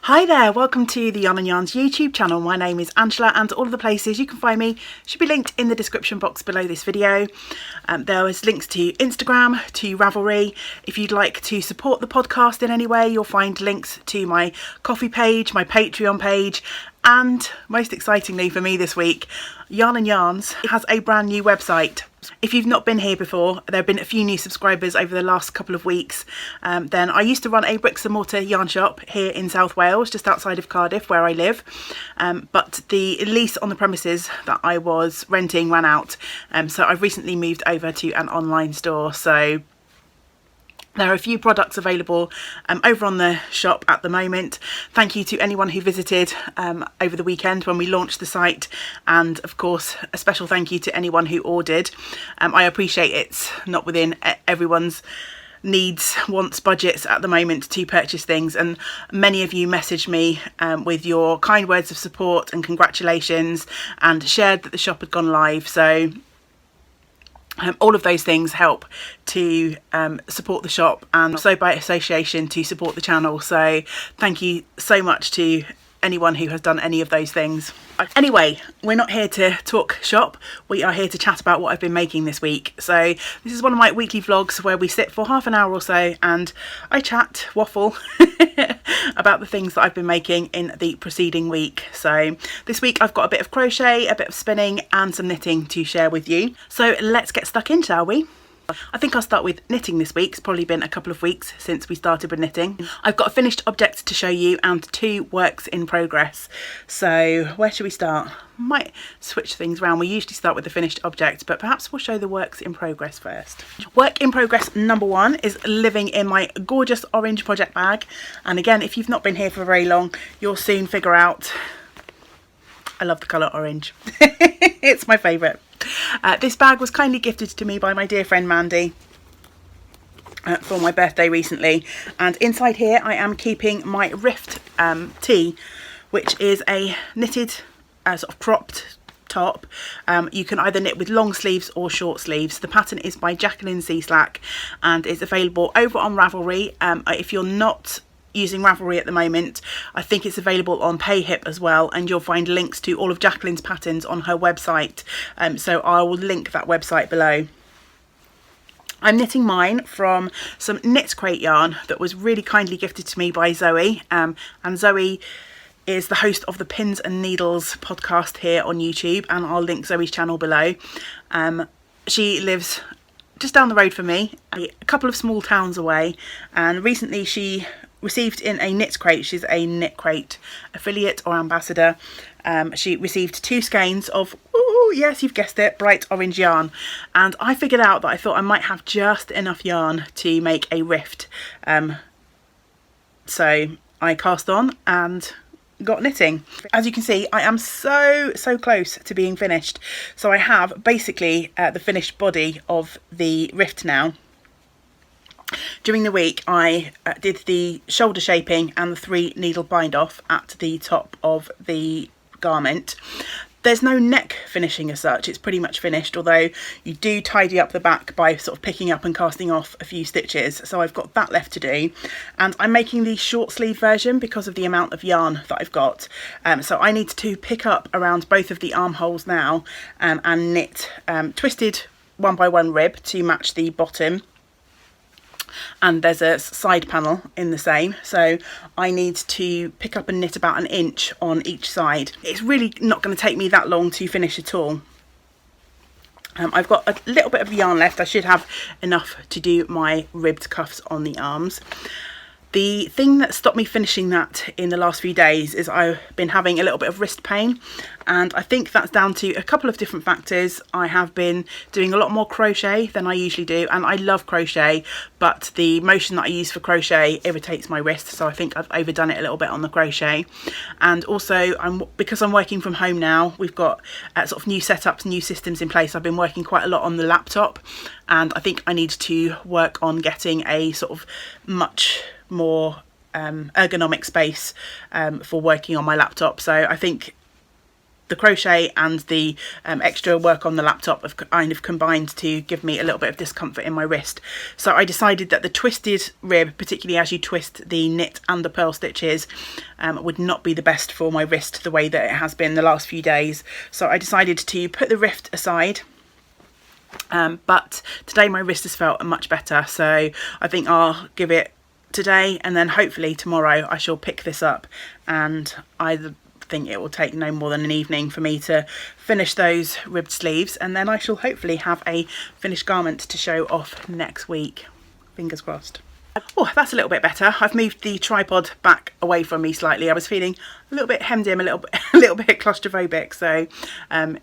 Hi there, welcome to the Yarn and Yarns YouTube channel. My name is Angela and all of the places you can find me should be linked in the description box below this video. There is links to Instagram, to Ravelry. If you'd like to support the podcast in any way, you'll find links to my Ko-fi page, my Patreon page, and most excitingly for me this week, Yarn and Yarns has a brand new website. If you've not been here before, there have been a few new subscribers over the last couple of weeks. Then I used to run a bricks and mortar yarn shop here in South Wales, just outside of Cardiff where I live. But the lease on the premises that I was renting ran out. So I've recently moved over to an online store. So there are a few products available over on the shop at the moment. Thank you to anyone who visited over the weekend when we launched the site, and of course a special thank you to anyone who ordered. I appreciate it's not within everyone's needs, wants, budgets at the moment to purchase things, and many of you messaged me with your kind words of support and congratulations and shared that the shop had gone live. So all of those things help to support the shop, and so by association to support the channel. So thank you so much to anyone who has done any of those things. Anyway, we're not here to talk shop, we are here to chat about what I've been making this week. So this is one of my weekly vlogs where we sit for half an hour or so and I chat, waffle about the things that I've been making in the preceding week. So this week I've got a bit of crochet, a bit of spinning and some knitting to share with you. So let's get stuck in, shall we? I think I'll start with knitting this week. It's probably been a couple of weeks since we started with knitting. I've got a finished object to show you and 2 works in progress. So where should we start? Might switch things around. We usually start with the finished object, but perhaps we'll show the works in progress first. Work in progress number 1 is living in my gorgeous orange project bag. And again, if you've not been here for very long, you'll soon figure out I love the colour orange. It's my favourite. This bag was kindly gifted to me by my dear friend Mandy for my birthday recently, and inside here I am keeping my Rift tee, which is a knitted sort of cropped top. You can either knit with long sleeves or short sleeves. The pattern is by Jacqueline C. Slack and is available over on Ravelry. If you're not using Ravelry at the moment, I think it's available on Payhip as well, and you'll find links to all of Jacqueline's patterns on her website, so I will link that website below. I'm knitting mine from some Knit Crate yarn that was really kindly gifted to me by Zoe, and Zoe is the host of the Pins and Needles podcast here on YouTube, and I'll link Zoe's channel below. She lives just down the road from me, a couple of small towns away, and recently she received in a Knit Crate, she's a Knit Crate affiliate or ambassador, she received 2 skeins of, ooh, yes, you've guessed it, bright orange yarn, and I figured out that I thought I might have just enough yarn to make a rift, so I cast on and got knitting. As you can see, I am so close to being finished. So I have basically the finished body of the rift now. During the week I did the shoulder shaping and the 3 needle bind off at the top of the garment. There's no neck finishing as such, it's pretty much finished, although you do tidy up the back by sort of picking up and casting off a few stitches, so I've got that left to do. And I'm making the short sleeve version because of the amount of yarn that I've got, so I need to pick up around both of the armholes now and knit twisted 1x1 rib to match the bottom, and there's a side panel in the same, so I need to pick up and knit about 1 inch on each side. It's really not going to take me that long to finish at all. I've got a little bit of yarn left. I should have enough to do my ribbed cuffs on the arms. The thing that stopped me finishing that in the last few days is I've been having a little bit of wrist pain, and I think that's down to a couple of different factors. I have been doing a lot more crochet than I usually do, and I love crochet, but the motion that I use for crochet irritates my wrist, so I think I've overdone it a little bit on the crochet. And also because I'm working from home now, we've got sort of new setups, new systems in place. I've been working quite a lot on the laptop, and I think I need to work on getting a sort of much more ergonomic space for working on my laptop. So I think the crochet and the extra work on the laptop have kind of combined to give me a little bit of discomfort in my wrist. So I decided that the twisted rib, particularly as you twist the knit and the purl stitches, would not be the best for my wrist the way that it has been the last few days. So I decided to put the rift aside. But today my wrist has felt much better, so I think I'll give it today, and then hopefully tomorrow I shall pick this up, and I think it will take no more than an evening for me to finish those ribbed sleeves, and then I shall hopefully have a finished garment to show off next week. Fingers crossed. Oh, that's a little bit better. I've moved the tripod back away from me slightly. I was feeling a little bit hemmed in, a little bit claustrophobic. So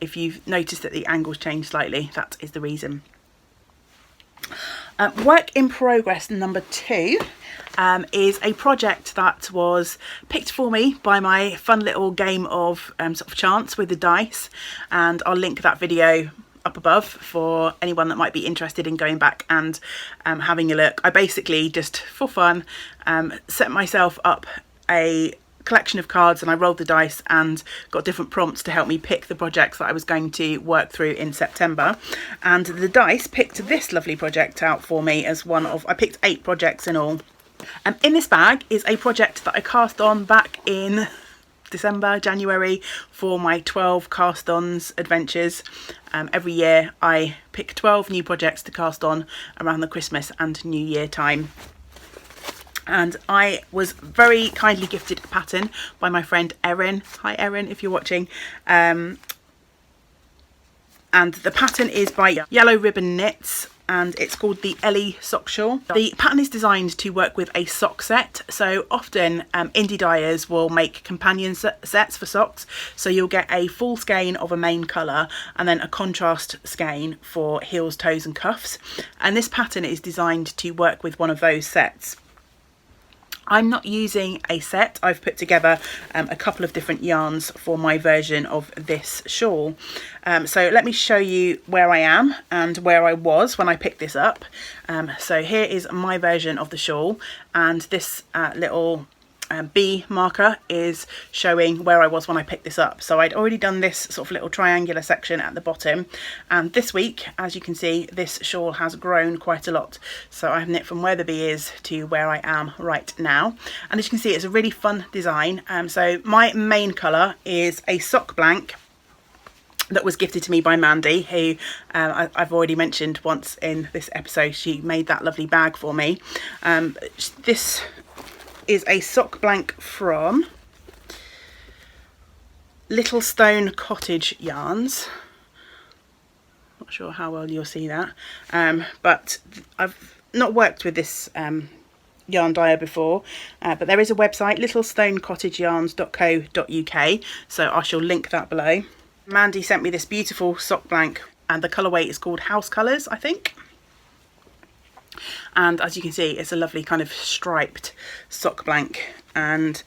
if you've noticed that the angle's changed slightly, that is the reason. Work in progress number 2 is a project that was picked for me by my fun little game of sort of chance with the dice, and I'll link that video up above for anyone that might be interested in going back and having a look. I basically just for fun set myself up a collection of cards, and I rolled the dice and got different prompts to help me pick the projects that I was going to work through in September, and the dice picked this lovely project out for me as one of, I picked 8 projects in all. In this bag is a project that I cast on back in December, January for my 12 cast-ons adventures. Every year I pick 12 new projects to cast on around the Christmas and New Year time. And I was very kindly gifted a pattern by my friend Erin. Hi Erin, if you're watching. And the pattern is by Yellow Ribbon Knits, and it's called the Ellie sock shawl. The pattern is designed to work with a sock set. So often indie dyers will make companion sets for socks. So you'll get a full skein of a main colour and then a contrast skein for heels, toes and cuffs. And this pattern is designed to work with one of those sets. I'm not using a set. I've put together a couple of different yarns for my version of this shawl. So let me show you where I am and where I was when I picked this up. So here is my version of the shawl, and this little B marker is showing where I was when I picked this up. So I'd already done this sort of little triangular section at the bottom, and this week, as you can see, this shawl has grown quite a lot. So I've knit from where the B is to where I am right now, and as you can see, it's a really fun design. So my main colour is a sock blank that was gifted to me by Mandy, who I've already mentioned once in this episode. She made that lovely bag for me. This is a sock blank from Little Stone Cottage Yarns. Not sure how well you'll see that, but I've not worked with this yarn dyer before, but there is a website, littlestonecottageyarns.co.uk, so I shall link that below. Mandy sent me this beautiful sock blank, and the colourway is called House Colours, I think. And as you can see, it's a lovely kind of striped sock blank, and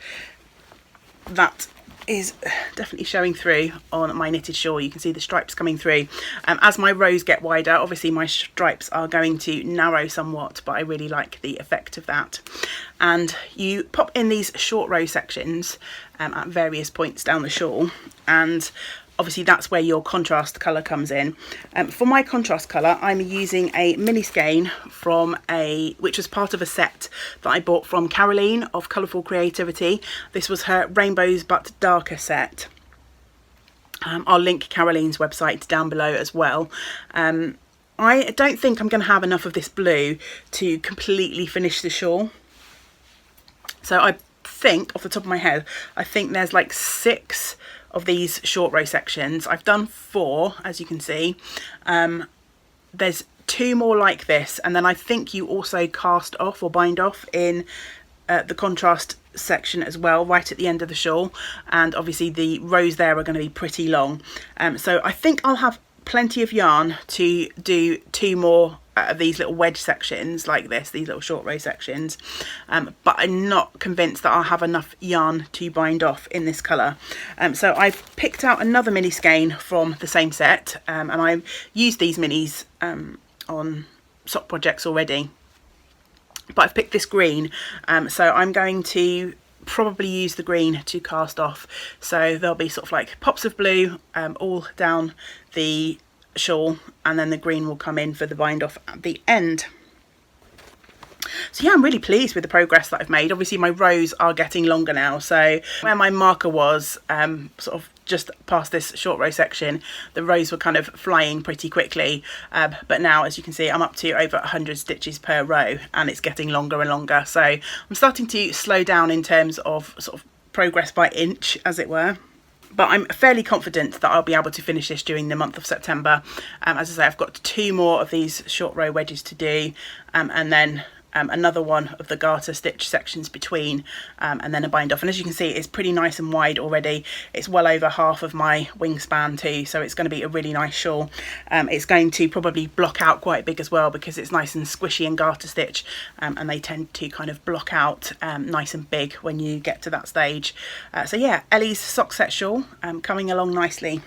that is definitely showing through on my knitted shawl. You can see the stripes coming through. As my rows get wider, obviously my stripes are going to narrow somewhat, but I really like the effect of that. And you pop in these short row sections at various points down the shawl, and obviously that's where your contrast colour comes in. For my contrast colour, I'm using a mini skein from which was part of a set that I bought from Caroline of Colourful Creativity. This was her Rainbows But Darker set. I'll link Caroline's website down below as well. I don't think I'm going to have enough of this blue to completely finish the shawl. So I think, off the top of my head, I think there's like 6 of these short row sections. I've done 4, as you can see. There's 2 more like this, and then I think you also cast off or bind off in the contrast section as well, right at the end of the shawl, and obviously the rows there are going to be pretty long. So I think I'll have plenty of yarn to do 2 more of these little wedge sections like this, these little short row sections, but I'm not convinced that I'll have enough yarn to bind off in this colour. So I've picked out another mini skein from the same set, and I've used these minis on sock projects already, but I've picked this green, so I'm going to probably use the green to cast off. So there'll be sort of like pops of blue all down the shawl, and then the green will come in for the bind off at the end. So yeah, I'm really pleased with the progress that I've made. Obviously my rows are getting longer now, so where my marker was sort of just past this short row section, the rows were kind of flying pretty quickly, but now, as you can see, I'm up to over 100 stitches per row, and it's getting longer and longer. So I'm starting to slow down in terms of sort of progress by inch, as it were. But I'm fairly confident that I'll be able to finish this during the month of September. As I say, I've got 2 more of these short row wedges to do, and then another one of the garter stitch sections between, and then a bind off. And as you can see, it's pretty nice and wide already. It's well over half of my wingspan too, so it's going to be a really nice shawl. It's going to probably block out quite big as well, because it's nice and squishy and garter stitch, and they tend to kind of block out nice and big when you get to that stage. So yeah, Ellie's sock set shawl coming along nicely.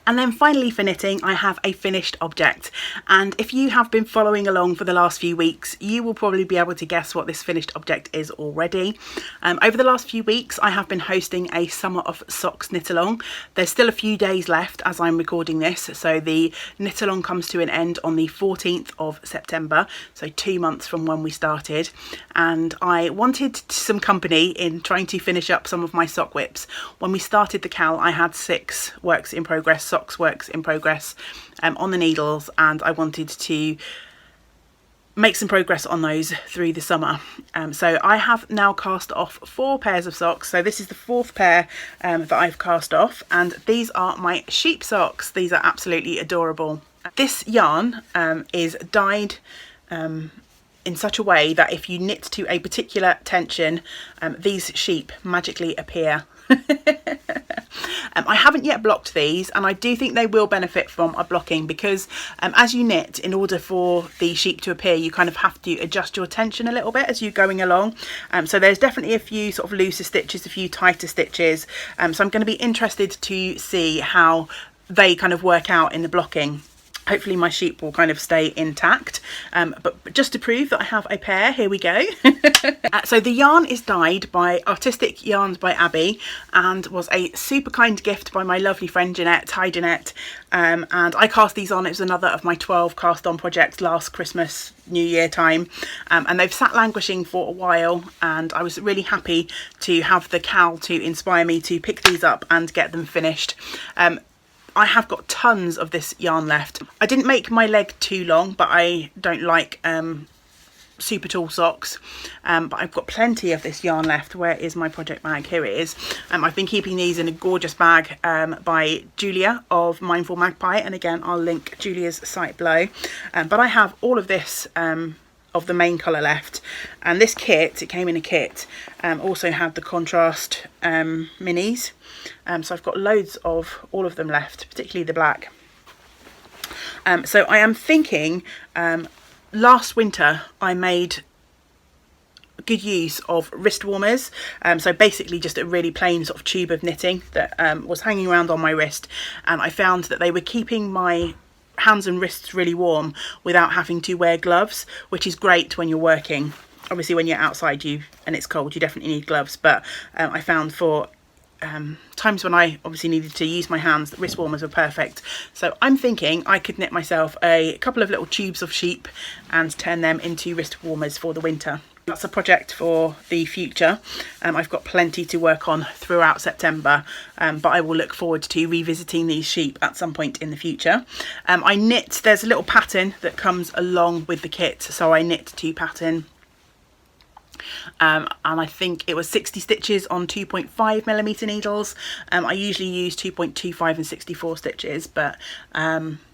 And then finally for knitting, I have a finished object, and if you have been following along for the last few weeks, you will probably be able to guess what this finished object is already. Over the last few weeks, I have been hosting a Summer of Socks knit along. There's still a few days left as I'm recording this, so the knit along comes to an end on the 14th of September, so 2 months from when we started, and I wanted some company in trying to finish up some of my sock whips. When we started the cal, I had 6 works in progress, socks works in progress on the needles, and I wanted to make some progress on those through the summer. So I have now cast off 4 pairs of socks. So this is the 4th pair that I've cast off, and these are my sheep socks. These are absolutely adorable. This yarn is dyed in such a way that if you knit to a particular tension, these sheep magically appear. I haven't yet blocked these, and I do think they will benefit from a blocking, because as you knit, in order for the sheep to appear, you kind of have to adjust your tension a little bit as you're going along. So there's definitely a few sort of looser stitches, a few tighter stitches. So I'm going to be interested to see how they kind of work out in the blocking. Hopefully my sheep will kind of stay intact, but just to prove that I have a pair, here we go. So the yarn is dyed by Artistic Yarns by Abby, and was a super kind gift by my lovely friend Jeanette. Hi Jeanette. And I cast these on. It was another of my 12 cast on projects last Christmas, New Year time, and they've sat languishing for a while, and I was really happy to have the cal to inspire me to pick these up and get them finished. I have got tons of this yarn left. I didn't make my leg too long, but I don't like super tall socks, but I've got plenty of this yarn left. Where is my project bag? Here it is. I've been keeping these in a gorgeous bag by Julia of Mindful Magpie, and again I'll link Julia's site below, but I have all of this of the main colour left, and this kit, it came in a kit, also had the contrast minis, so I've got loads of all of them left, particularly the black. So I am thinking, last winter I made good use of wrist warmers, so basically just a really plain sort of tube of knitting that was hanging around on my wrist, and I found that they were keeping my hands and wrists really warm without having to wear gloves, which is great when you're working. Obviously when you're outside and it's cold, you definitely need gloves, but I found for times when I obviously needed to use my hands, the wrist warmers were perfect. So I'm thinking I could knit myself a couple of little tubes of sheep and turn them into wrist warmers for the winter. That's a project for the future. I've got plenty to work on throughout September, but I will look forward to revisiting these sheep at some point in the future. I knit, there's a little pattern that comes along with the kit, so I knit to pattern. And I think it was 60 stitches on 2.5mm needles. I usually use 2.25 and 64 stitches, but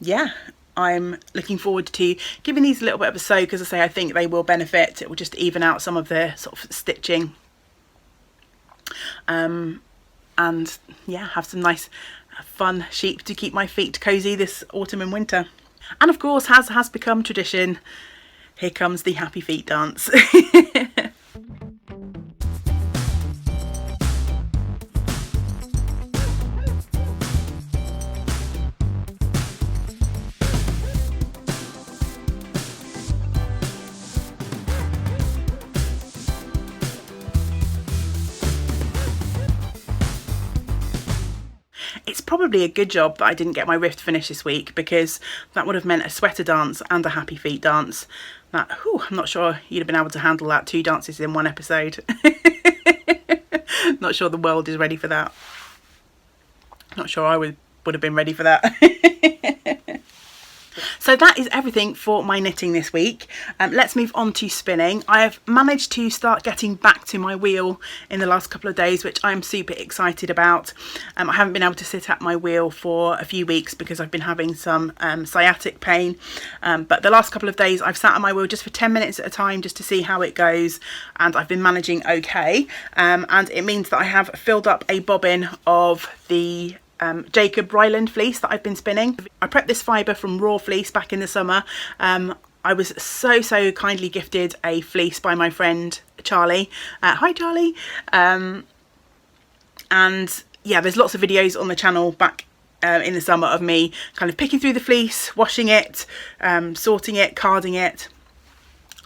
yeah, I'm looking forward to giving these a little bit of a soak. As I say, I think they will benefit. It will just even out some of the sort of stitching, and yeah, have some nice fun sheep to keep my feet cozy this autumn and winter. And of course, as has become tradition, here comes the happy feet dance. It's probably a good job that I didn't get my rift finished this week, because that would have meant a sweater dance and a happy feet dance. That, whew, I'm not sure you'd have been able to handle that, 2 dances in one episode. Not sure the world is ready for that. Not sure I would have been ready for that. So that is everything for my knitting this week. Let's move on to spinning. I have managed to start getting back to my wheel in the last couple of days, which I'm super excited about. I haven't been able to sit at my wheel for a few weeks because I've been having some sciatic pain. But the last couple of days I've sat at my wheel just for 10 minutes at a time just to see how it goes, and I've been managing okay. And it means that I have filled up a bobbin of the Jacob Ryland fleece that I've been spinning. I prepped this fibre from raw fleece back in the summer. I was so kindly gifted a fleece by my friend Charlie. Hi Charlie. And yeah, there's lots of videos on the channel back in the summer of me kind of picking through the fleece, washing it, sorting it, carding it.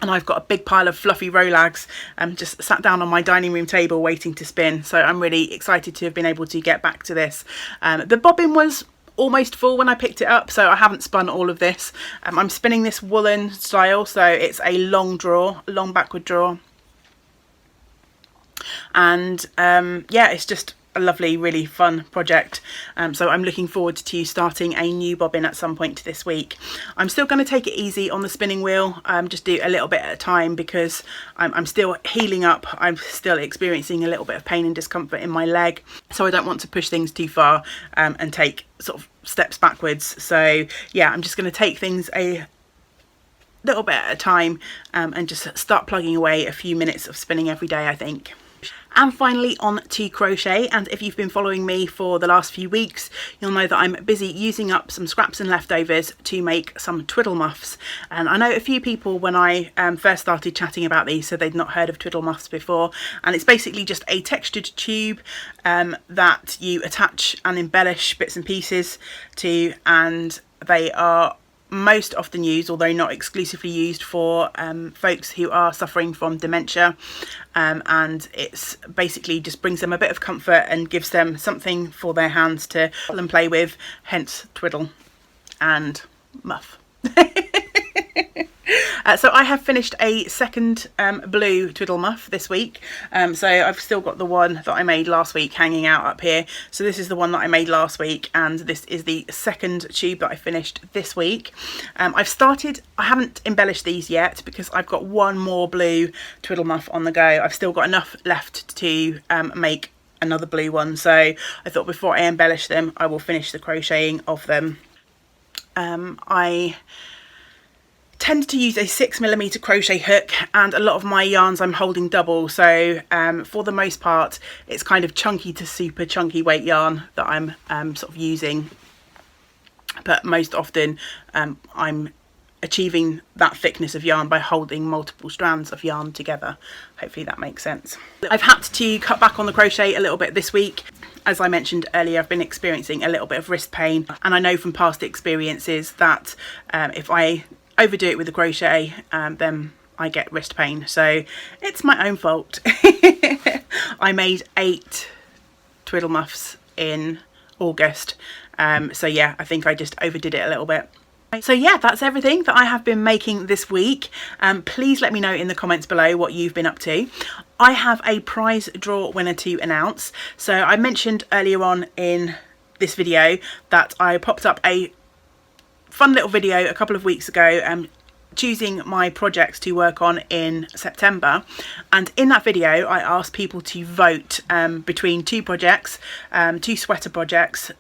And I've got a big pile of fluffy rolags just sat down on my dining room table waiting to spin. So I'm really excited to have been able to get back to this. The bobbin was almost full when I picked it up, so I haven't spun all of this. I'm spinning this woolen style, so it's a long draw, long backward draw. And yeah, it's just a lovely, really fun project. So I'm looking forward to starting a new bobbin at some point this week. I'm still going to take it easy on the spinning wheel, just do a little bit at a time, because I'm still healing up. I'm still experiencing a little bit of pain and discomfort in my leg, so I don't want to push things too far and take sort of steps backwards. So yeah, I'm just going to take things a little bit at a time and just start plugging away a few minutes of spinning every day, I think. And finally on to crochet, and if you've been following me for the last few weeks, you'll know that I'm busy using up some scraps and leftovers to make some twiddle muffs. And I know a few people, when I first started chatting about these, said they'd not heard of twiddle muffs before, and it's basically just a textured tube that you attach and embellish bits and pieces to, and they are most often used, although not exclusively used, for folks who are suffering from dementia, and it's basically just brings them a bit of comfort and gives them something for their hands to and play with, hence twiddle and muff. So I have finished a second blue twiddle muff this week. So I've still got the one that I made last week hanging out up here. So this is the one that I made last week, and this is the second tube that I finished this week. I haven't embellished these yet because I've got one more blue twiddle muff on the go. I've still got enough left to make another blue one. So I thought before I embellish them, I will finish the crocheting of them. I tend to use a 6mm crochet hook, and a lot of my yarns I'm holding double, so for the most part it's kind of chunky to super chunky weight yarn that I'm sort of using, but most often I'm achieving that thickness of yarn by holding multiple strands of yarn together. Hopefully that makes sense. I've had to cut back on the crochet a little bit this week. As I mentioned earlier, I've been experiencing a little bit of wrist pain, and I know from past experiences that if I overdo it with the crochet, then I get wrist pain, so it's my own fault. I made 8 twiddle muffs in August, so yeah, I think I just overdid it a little bit. So yeah, that's everything that I have been making this week. Please let me know in the comments below what you've been up to. I have a prize draw winner to announce. So I mentioned earlier on in this video that I popped up a fun little video a couple of weeks ago choosing my projects to work on in September, and in that video I asked people to vote between 2 projects, 2 sweater projects.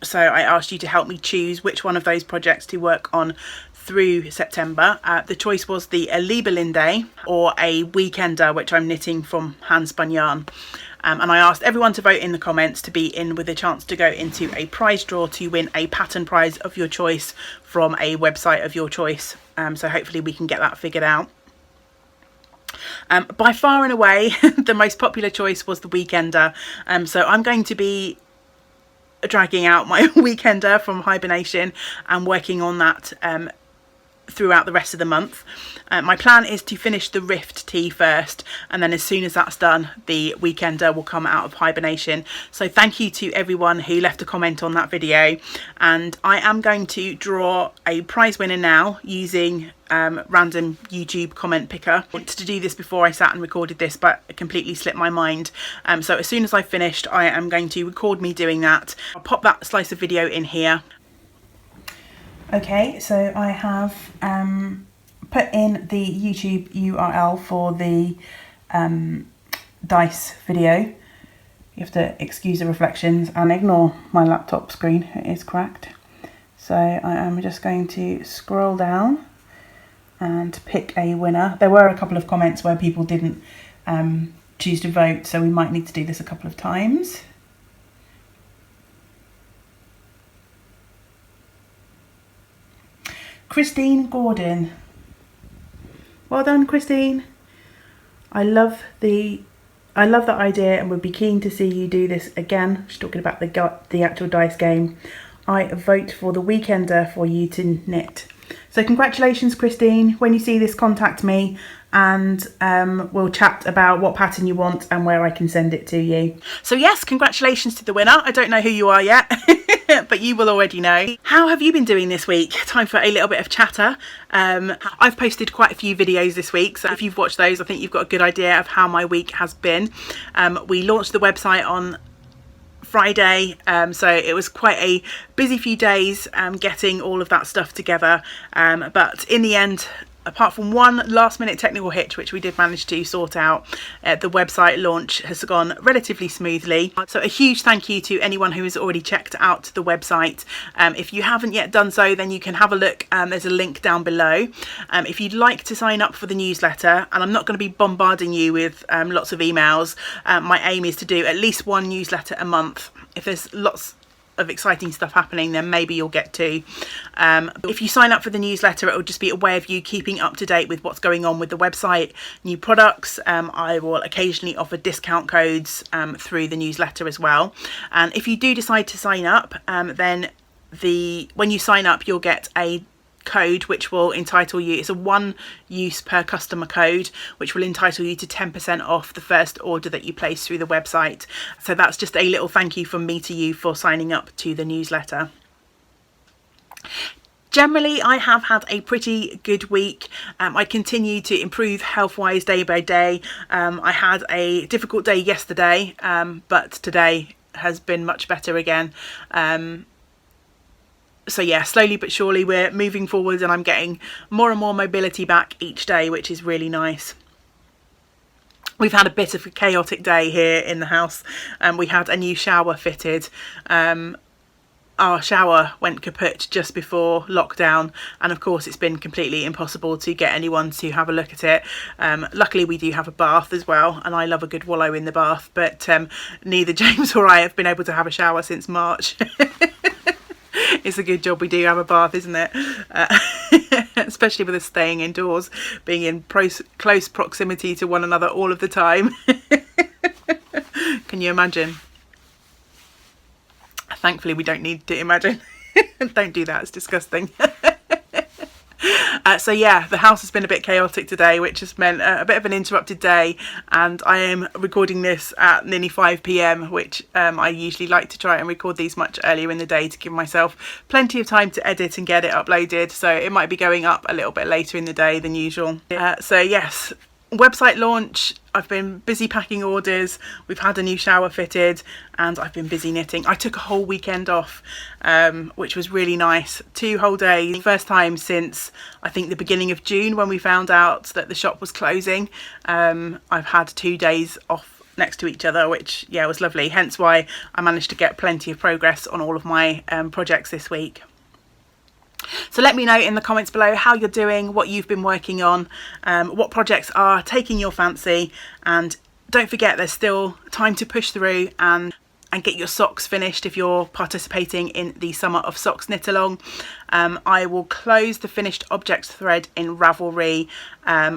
So I asked you to help me choose which one of those projects to work on through September. The choice was the Liebelinde or a Weekender, which I'm knitting from hand spun yarn. And I asked everyone to vote in the comments to be in with a chance to go into a prize draw to win a pattern prize of your choice from a website of your choice. So hopefully we can get that figured out. By far and away, the most popular choice was the Weekender. So I'm going to be dragging out my Weekender from hibernation and working on that throughout the rest of the month. My plan is to finish the Rift tee first, and then as soon as that's done, the Weekender will come out of hibernation. So thank you to everyone who left a comment on that video, and I am going to draw a prize winner now using random YouTube comment picker. I wanted to do this before I sat and recorded this, but it completely slipped my mind. So as soon as I've finished, I am going to record me doing that. I'll pop that slice of video in here. Okay, so I have put in the YouTube URL for the dice video. You have to excuse the reflections and ignore my laptop screen, it is cracked. So I am just going to scroll down and pick a winner. There were a couple of comments where people didn't choose to vote, so we might need to do this a couple of times. Christine Gordon. Well done, Christine. I love that idea and would be keen to see you do this again. She's talking about the actual dice game. I vote for the Weekender for you to knit. So congratulations, Christine. When you see this, contact me and we'll chat about what pattern you want and where I can send it to you. So yes, congratulations to the winner. I don't know who you are yet, but you will already know. How have you been doing this week? Time for a little bit of chatter. I've posted quite a few videos this week, so if you've watched those, I think you've got a good idea of how my week has been. We launched the website on Friday, so it was quite a busy few days getting all of that stuff together, but in the end, apart from one last minute technical hitch which we did manage to sort out, the website launch has gone relatively smoothly. So a huge thank you to anyone who has already checked out the website. If you haven't yet done so, then you can have a look. There's a link down below. If you'd like to sign up for the newsletter, and I'm not going to be bombarding you with lots of emails, my aim is to do at least one newsletter a month. If there's lots of exciting stuff happening, then maybe you'll get two. If you sign up for the newsletter, it will just be a way of you keeping up to date with what's going on with the website, new products. I will occasionally offer discount codes through the newsletter as well. And if you do decide to sign up, then when you sign up, you'll get a code which will entitle you, it's a one use per customer code, which will entitle you to 10% off the first order that you place through the website. So that's just a little thank you from me to you for signing up to the newsletter. Generally, I have had a pretty good week. I continue to improve health-wise day by day. I had a difficult day yesterday, but today has been much better again. So yeah, slowly but surely we're moving forward, and I'm getting more and more mobility back each day, which is really nice. We've had a bit of a chaotic day here in the house. We had a new shower fitted. Our shower went kaput just before lockdown, and of course it's been completely impossible to get anyone to have a look at it. Luckily we do have a bath as well, and I love a good wallow in the bath, but neither James or I have been able to have a shower since March. It's a good job we do have a bath, isn't it? Especially with us staying indoors, being in close proximity to one another all of the time. Can you imagine? Thankfully, we don't need to imagine. Don't do that, it's disgusting. So yeah, the house has been a bit chaotic today, which has meant a bit of an interrupted day, and I am recording this at nearly 5 p.m, which I usually like to try and record these much earlier in the day to give myself plenty of time to edit and get it uploaded, so it might be going up a little bit later in the day than usual. So yes, website launch, I've been busy packing orders, we've had a new shower fitted, and I've been busy knitting. I took a whole weekend off, which was really nice. 2 whole days. First time since I think the beginning of June, when we found out that the shop was closing. I've had 2 days off next to each other, which yeah, was lovely. Hence why I managed to get plenty of progress on all of my projects this week. So let me know in the comments below how you're doing, what you've been working on, what projects are taking your fancy, and don't forget there's still time to push through and and get your socks finished if you're participating in the Summer of Socks knit along. I will close the finished objects thread in Ravelry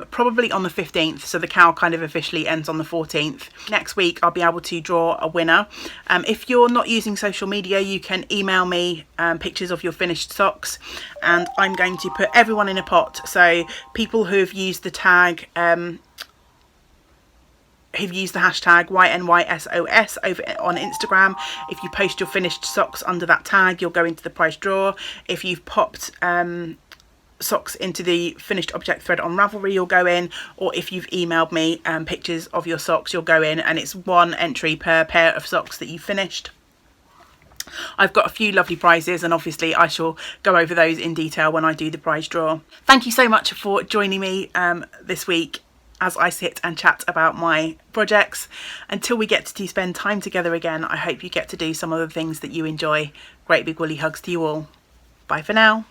probably on the 15th, so the cowl kind of officially ends on the 14th. Next week I'll be able to draw a winner. If you're not using social media, you can email me pictures of your finished socks, and I'm going to put everyone in a pot. So people who have used the tag who've used the hashtag YNYSOS over on Instagram, if you post your finished socks under that tag, you'll go into the prize draw. If you've popped socks into the finished object thread on Ravelry, you'll go in, or if you've emailed me pictures of your socks, you'll go in, and it's 1 entry per pair of socks that you've finished. I've got a few lovely prizes, and obviously I shall go over those in detail when I do the prize draw. Thank you so much for joining me this week as I sit and chat about my projects. Until we get to spend time together again, I hope you get to do some of the things that you enjoy. Great big woolly hugs to you all. Bye for now.